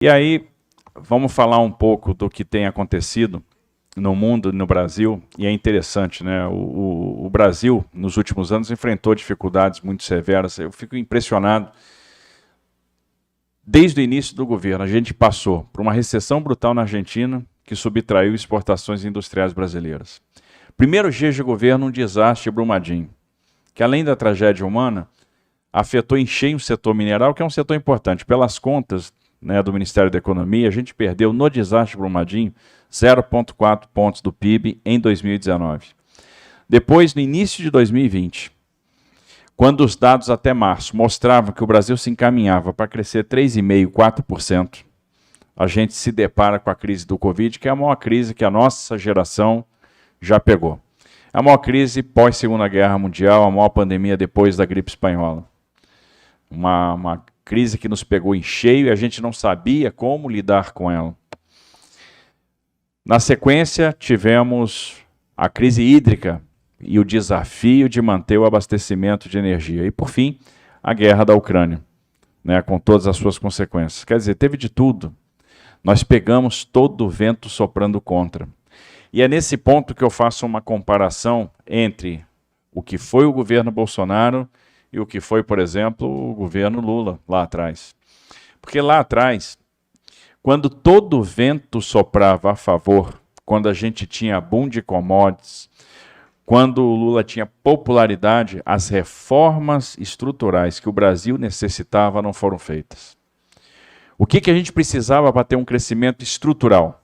E aí, vamos falar um pouco do que tem acontecido no mundo, no Brasil, e é interessante, né? O Brasil, nos últimos anos, enfrentou dificuldades muito severas. Eu fico impressionado. Desde o início do governo, a gente passou por uma recessão brutal na Argentina, que subtraiu exportações industriais brasileiras. Primeiros dias de governo, um desastre Brumadinho, que além da tragédia humana, afetou em cheio o setor mineral, que é um setor importante. Pelas contas, né, do Ministério da Economia, a gente perdeu no desastre Brumadinho 0,4 pontos do PIB em 2019. Depois, no início de 2020, quando os dados até março mostravam que o Brasil se encaminhava para crescer 3,5%, 4%, a gente se depara com a crise do Covid, que é a maior crise que a nossa geração já pegou. A maior crise pós-Segunda Guerra Mundial, a maior pandemia depois da gripe espanhola. Uma crise que nos pegou em cheio e a gente não sabia como lidar com ela. Na sequência, tivemos a crise hídrica e o desafio de manter o abastecimento de energia. E, por fim, a guerra da Ucrânia, né, com todas as suas consequências. Quer dizer, teve de tudo. Nós pegamos todo o vento soprando contra. E é nesse ponto que eu faço uma comparação entre o que foi o governo Bolsonaro e o que foi, por exemplo, o governo Lula, lá atrás. Porque lá atrás, quando todo o vento soprava a favor, quando a gente tinha boom de commodities, quando o Lula tinha popularidade, as reformas estruturais que o Brasil necessitava não foram feitas. O que a gente precisava para ter um crescimento estrutural?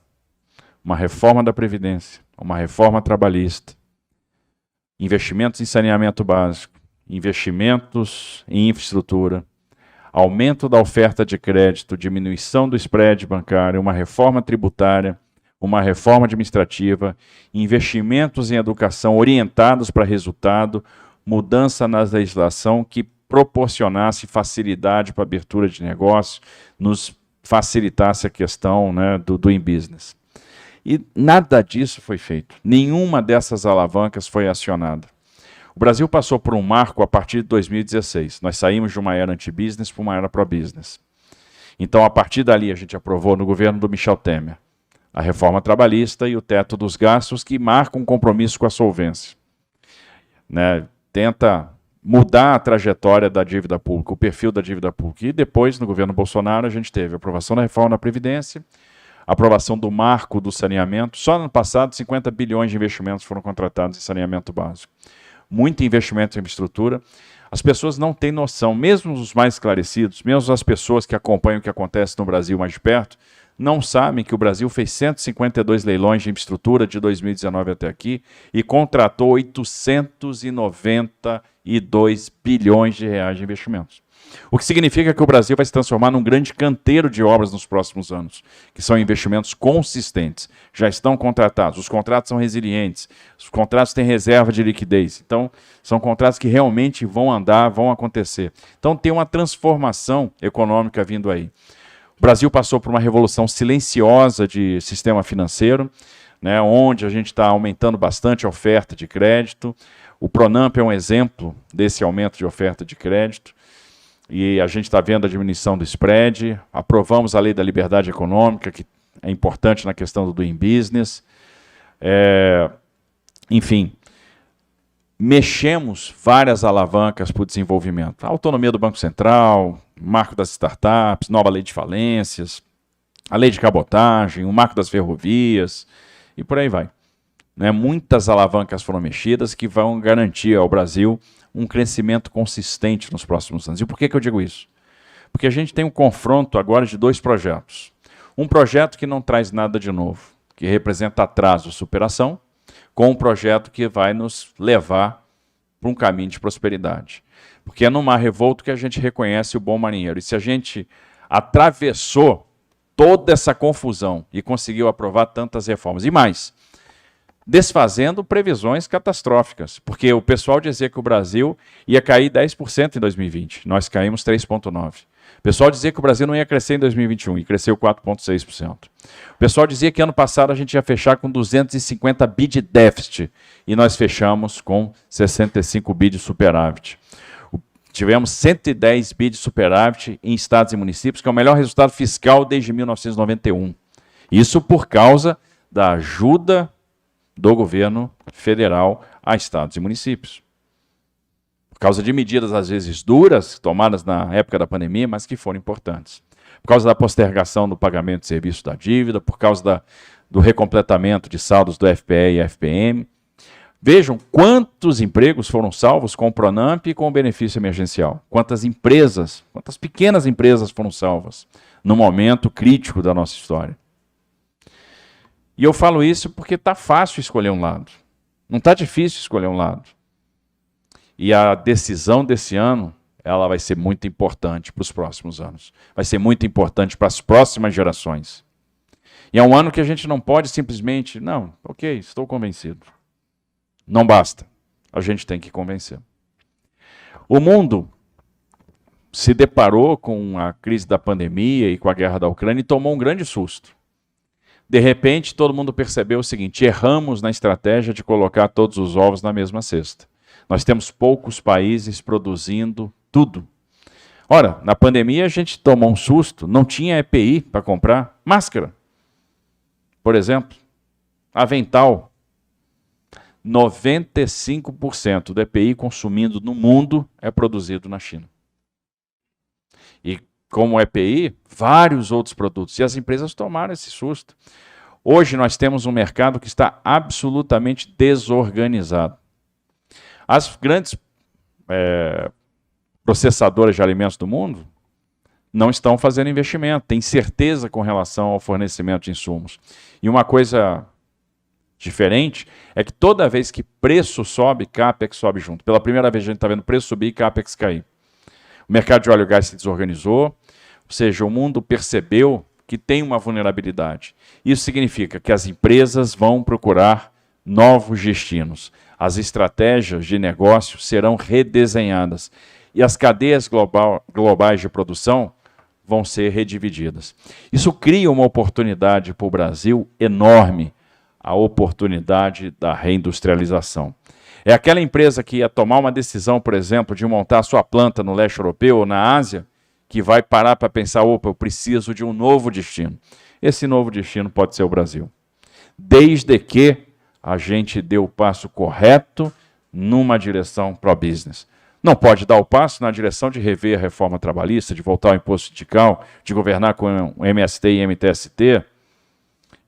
Uma reforma da Previdência, uma reforma trabalhista, investimentos em saneamento básico, investimentos em infraestrutura, aumento da oferta de crédito, diminuição do spread bancário, uma reforma tributária, uma reforma administrativa, investimentos em educação orientados para resultado, mudança na legislação que proporcionasse facilidade para a abertura de negócio, nos facilitasse a questão, né, do doing business. E nada disso foi feito. Nenhuma dessas alavancas foi acionada. O Brasil passou por um marco a partir de 2016. Nós saímos de uma era anti-business para uma era pro-business. Então, a partir dali, a gente aprovou no governo do Michel Temer a reforma trabalhista e o teto dos gastos, que marca um compromisso com a solvência. Né? Tenta mudar a trajetória da dívida pública, o perfil da dívida pública. E depois, no governo Bolsonaro, a gente teve a aprovação da reforma da Previdência, a aprovação do marco do saneamento. Só no ano passado, 50 bilhões de investimentos foram contratados em saneamento básico. Muito investimento em infraestrutura. As pessoas não têm noção, mesmo os mais esclarecidos, mesmo as pessoas que acompanham o que acontece no Brasil mais de perto, não sabem que o Brasil fez 152 leilões de infraestrutura de 2019 até aqui e contratou 892 bilhões de reais de investimentos. O que significa que o Brasil vai se transformar num grande canteiro de obras nos próximos anos, que são investimentos consistentes, já estão contratados, os contratos são resilientes, os contratos têm reserva de liquidez, então são contratos que realmente vão andar, vão acontecer. Então tem uma transformação econômica vindo aí. O Brasil passou por uma revolução silenciosa de sistema financeiro, né, onde a gente está aumentando bastante a oferta de crédito. O Pronamp é um exemplo desse aumento de oferta de crédito. E a gente está vendo a diminuição do spread, aprovamos a lei da liberdade econômica, que é importante na questão do doing business. Enfim, mexemos várias alavancas para o desenvolvimento. A autonomia do Banco Central, marco das startups, nova lei de falências, a lei de cabotagem, o marco das ferrovias, e por aí vai. Né? Muitas alavancas foram mexidas que vão garantir ao Brasil um crescimento consistente nos próximos anos. E por que eu digo isso? Porque a gente tem um confronto agora de dois projetos. Um projeto que não traz nada de novo, que representa atraso, superação, com um projeto que vai nos levar para um caminho de prosperidade. Porque é no Mar Revolto que a gente reconhece o bom marinheiro. E se a gente atravessou toda essa confusão e conseguiu aprovar tantas reformas, e mais, desfazendo previsões catastróficas, porque o pessoal dizia que o Brasil ia cair 10% em 2020, nós caímos 3,9%. O pessoal dizia que o Brasil não ia crescer em 2021 e cresceu 4,6%. O pessoal dizia que ano passado a gente ia fechar com 250 bi de déficit e nós fechamos com 65 bi de superávit. Tivemos 110 bi de superávit em estados e municípios, que é o melhor resultado fiscal desde 1991. Isso por causa da ajuda do governo federal a estados e municípios. Por causa de medidas, às vezes, duras, tomadas na época da pandemia, mas que foram importantes. Por causa da postergação do pagamento de serviço da dívida, por causa do recompletamento de saldos do FPE e FPM. Vejam quantos empregos foram salvos com o Pronamp e com o benefício emergencial. Quantas empresas, quantas pequenas empresas foram salvas no momento crítico da nossa história. E eu falo isso porque está fácil escolher um lado. Não está difícil escolher um lado. E a decisão desse ano, ela vai ser muito importante para os próximos anos. Vai ser muito importante para as próximas gerações. E é um ano que a gente não pode simplesmente, não, ok, estou convencido. Não basta. A gente tem que convencer. O mundo se deparou com a crise da pandemia e com a guerra da Ucrânia e tomou um grande susto. De repente, todo mundo percebeu o seguinte: erramos na estratégia de colocar todos os ovos na mesma cesta. Nós temos poucos países produzindo tudo. Ora, na pandemia a gente tomou um susto, não tinha EPI para comprar máscara. Por exemplo, avental. 95% do EPI consumido no mundo é produzido na China. E como EPI, vários outros produtos. E as empresas tomaram esse susto. Hoje nós temos um mercado que está absolutamente desorganizado. As grandes processadoras de alimentos do mundo não estão fazendo investimento, têm certeza com relação ao fornecimento de insumos. E uma coisa diferente é que toda vez que preço sobe, CAPEX sobe junto. Pela primeira vez a gente está vendo preço subir e CAPEX cair. O mercado de óleo e gás se desorganizou, ou seja, o mundo percebeu que tem uma vulnerabilidade. Isso significa que as empresas vão procurar novos destinos. As estratégias de negócio serão redesenhadas e as cadeias globais de produção vão ser redivididas. Isso cria uma oportunidade para o Brasil enorme, a oportunidade da reindustrialização. É aquela empresa que ia tomar uma decisão, por exemplo, de montar a sua planta no leste europeu ou na Ásia, que vai parar para pensar, opa, eu preciso de um novo destino. Esse novo destino pode ser o Brasil. Desde que a gente dê o passo correto numa direção pro-business. Não pode dar o passo na direção de rever a reforma trabalhista, de voltar ao imposto sindical, de governar com o MST e MTST,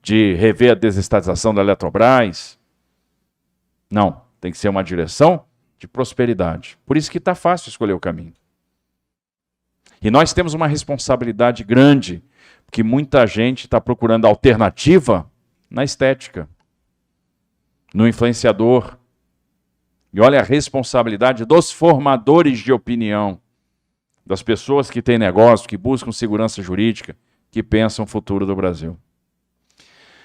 de rever a desestatização da Eletrobras. Não, tem que ser uma direção de prosperidade. Por isso que está fácil escolher o caminho. E nós temos uma responsabilidade grande, porque muita gente está procurando alternativa na estética, no influenciador. E olha a responsabilidade dos formadores de opinião, das pessoas que têm negócio, que buscam segurança jurídica, que pensam o futuro do Brasil.